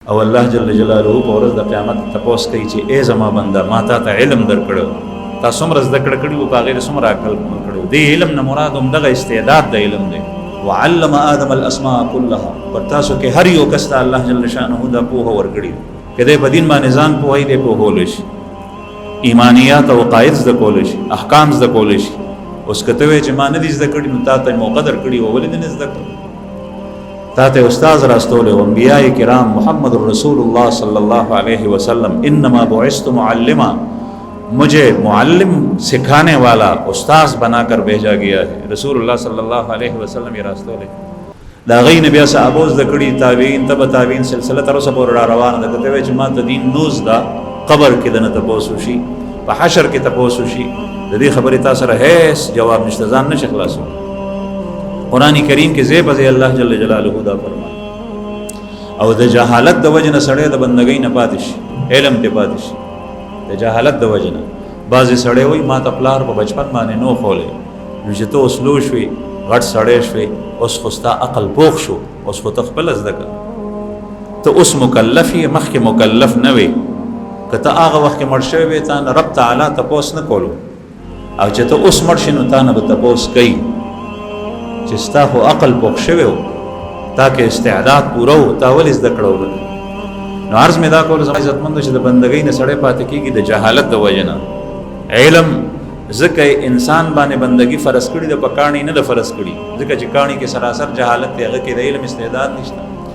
او الله جل جلاله په ورځ د قیامت تپوس کوي چې ای زما بنده ما تا ته علم درکړو، تا څومره زده کړه کړي وو، په هغې څومره عقل کړی. دې علم نه مراد همدغه استعداد د علم دی. وعلم آدم الاسماء كلها، پر تاسو کې هر یو کس ته الله جل شانه دا پوهه ورکړي که دی په دین باندې ځان پوهوي دی پوهولی شي، ایمانیات او عقاید زده کولی شي، احکام زده کولی شي. اوس که ته وایې چې ما نه دي زده کړي نو تا ته موقع درکړي وه، ولې دې نه زده کړو؟ تا ته استاذ راستولی و. انبیاء کرام محمد رسول اللہ صلی اللہ علیہ وسلم انما بعثت معلما، مجھے معلم سکھانے والا استاذ بنا کر بھیجا گیا ہے. رسول اللہ صلی اللہ علیہ وسلم یہ راستولی دا غي نبی صحابو زده کړي، تابعین تبع تابعین سلسله تر اوسه پورې را روانه ده. که ته وایې چې ما ته دین نوز ده، قبر کې دنه تپوس وشي، په حشر کې تپوس وشي، د دې خبرې تا سره هیڅ جواب نشته، ځان نشي خلاصولی. قرآن کریم کې ځای په ځای الله جل جلاله دا فرمایي. او د جهالت د وجه نه سړی د بندګۍ نه پاتې شي، علم ته پاتې شي. د جهالت د وجه نه بعضې سړی وایي ما ته پلار په بچپن باندې نو ښولی، نو چې ته اوس لوی شوې، غټ سړی شوې، اوس خو ستا عقل پوخ شو، اوس خو ته خپله زده کړه. ته اوس مکلف یې، مخکې مکلف نه وې. که ته هغه وخت کې مړ شوی وې، تا نه رب تعالی تپوس نه کولو، او چې ته اوس مړ شې نو تا نه به تپوس کوي چې ستا خو عقل پوخ شوی و، تا کې استعداد پوره و، تا ولې زده کړه ونه. نو عرض مې دا کول زما عزتمندو چې د بندګۍ نه سړی پاتې کېږي د جهالت د وجې نه. علم ځکه انسان باندې بندګي فرض کړي ده، په کاڼي نه ده فرض کړي، ځکه چې کاڼي کې سراسر جهالت دی، هغه کې د علم استعداد نشته.